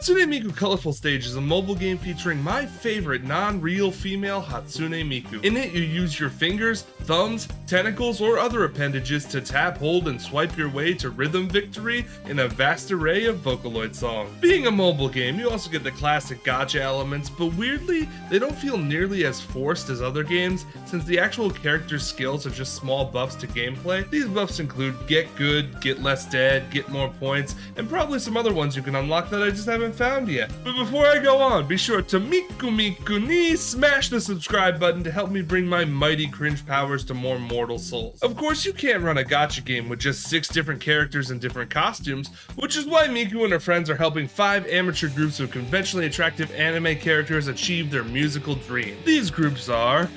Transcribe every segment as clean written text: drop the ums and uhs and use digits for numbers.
Hatsune Miku Colorful Stage is a mobile game featuring my favorite non-real female Hatsune Miku. In it, you use your fingers, thumbs, tentacles, or other appendages to tap, hold, and swipe your way to rhythm victory in a vast array of Vocaloid songs. Being a mobile game, you also get the classic gacha elements, but weirdly, they don't feel nearly as forced as other games, since the actual character's skills are just small buffs to gameplay. These buffs include get good, get less dead, get more points, and probably some other ones you can unlock that I just haven't found yet. But before I go on, be sure to Miku ni smash the subscribe button to help me bring my mighty cringe powers to more mortal souls. Of course, you can't run a gacha game with just 6 different characters and different costumes, which is why Miku and her friends are helping 5 amateur groups of conventionally attractive anime characters achieve their musical dream. These groups are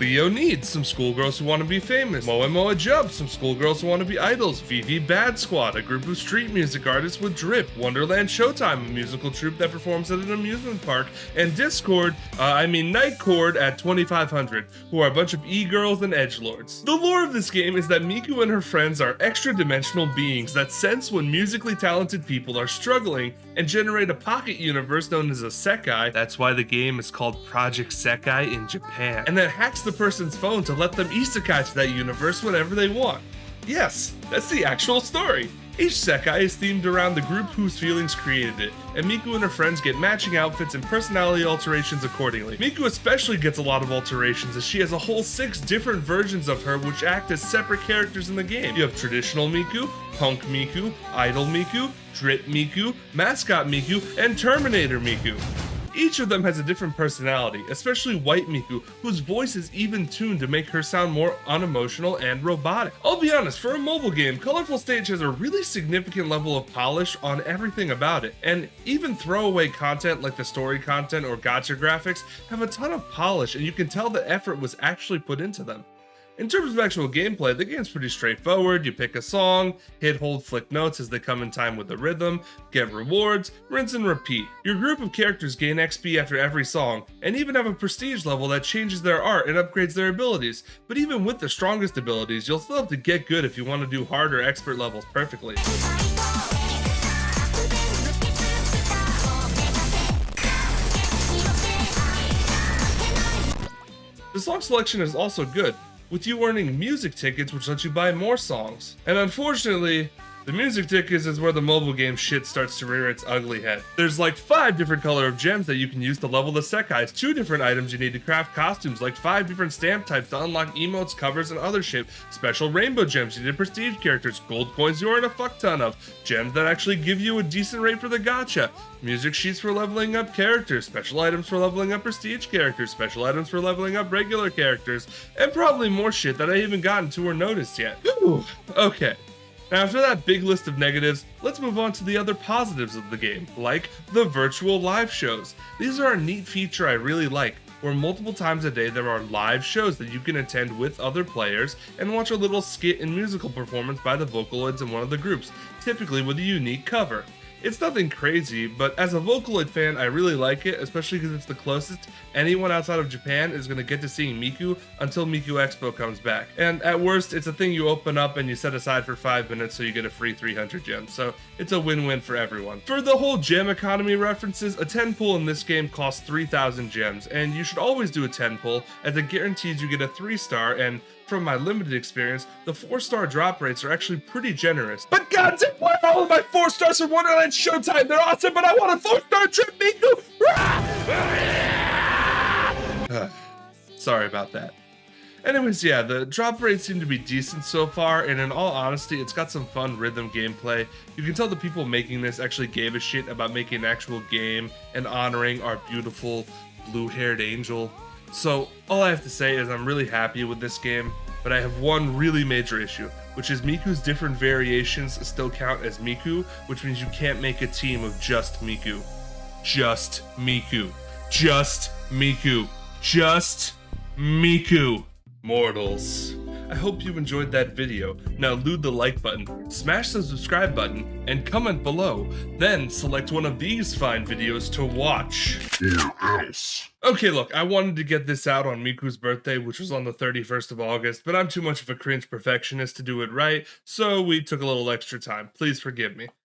Leo Needs, some schoolgirls who want to be famous. Moe Moe Jump, some schoolgirls who want to be idols. Vivi Bad Squad, a group of street music artists with drip. Wonderland Showtime, a musical troupe that performs at an amusement park. And Nightcord at 2500, who are a bunch of e-girls and edgelords. The lore of this game is that Miku and her friends are extra-dimensional beings that sense when musically talented people are struggling and generate a pocket universe known as a Sekai. That's why the game is called Project Sekai in Japan. And then hacks the person's phone to let them isekai to that universe whenever they want. Yes, that's the actual story. Each Sekai is themed around the group whose feelings created it, and Miku and her friends get matching outfits and personality alterations accordingly. Miku especially gets a lot of alterations, as she has a whole 6 different versions of her which act as separate characters in the game. You have Traditional Miku, Punk Miku, Idol Miku, Drip Miku, Mascot Miku, and Terminator Miku. Each of them has a different personality, especially White Miku, whose voice is even tuned to make her sound more unemotional and robotic. I'll be honest, for a mobile game, Colorful Stage has a really significant level of polish on everything about it, and even throwaway content like the story content or gacha graphics have a ton of polish, and you can tell the effort was actually put into them. In terms of actual gameplay, the game's pretty straightforward. You pick a song, hit, hold, flick notes as they come in time with the rhythm, get rewards, rinse and repeat. Your group of characters gain XP after every song, and even have a prestige level that changes their art and upgrades their abilities. But even with the strongest abilities, you'll still have to get good if you want to do hard or expert levels perfectly. The song selection is also good, with you earning music tickets which let you buy more songs. And unfortunately, the music tickets is where the mobile game shit starts to rear its ugly head. There's like 5 different color of gems that you can use to level the Sekais, 2 different items you need to craft costumes, like 5 different stamp types to unlock emotes, covers, and other shit, special rainbow gems you need prestige characters, gold coins you earn a fuck ton of, gems that actually give you a decent rate for the gacha, music sheets for leveling up characters, special items for leveling up prestige characters, special items for leveling up regular characters, and probably more shit that I haven't gotten to or noticed yet. Whew. Okay. Now, after that big list of negatives, let's move on to the other positives of the game, like the virtual live shows. These are a neat feature I really like, where multiple times a day there are live shows that you can attend with other players and watch a little skit and musical performance by the Vocaloids in one of the groups, typically with a unique cover. It's nothing crazy, but as a Vocaloid fan, I really like it, especially because it's the closest anyone outside of Japan is going to get to seeing Miku until Miku Expo comes back. And at worst, it's a thing you open up and you set aside for 5 minutes so you get a free 300 gems, so it's a win-win for everyone. For the whole gem economy references, a 10 pull in this game costs 3,000 gems, and you should always do a 10 pull, as it guarantees you get a 3-star, and from my limited experience, the 4-star drop rates are actually pretty generous. But goddamn, why are all of my 4 stars from Wonderland Showtime? They're awesome, but I want a 4-star trip, Miku! Sorry about that. Anyways, yeah, the drop rates seem to be decent so far, and in all honesty, it's got some fun rhythm gameplay. You can tell the people making this actually gave a shit about making an actual game and honoring our beautiful blue-haired angel. So, all I have to say is I'm really happy with this game, but I have one really major issue, which is Miku's different variations still count as Miku, which means you can't make a team of just Miku. Just Miku. Just Miku. Just Miku. Mortals. I hope you enjoyed that video. Now loot the like button, smash the subscribe button, and comment below. Then select one of these fine videos to watch. Or else. Okay, look, I wanted to get this out on Miku's birthday, which was on the 31st of August, but I'm too much of a cringe perfectionist to do it right, so we took a little extra time. Please forgive me.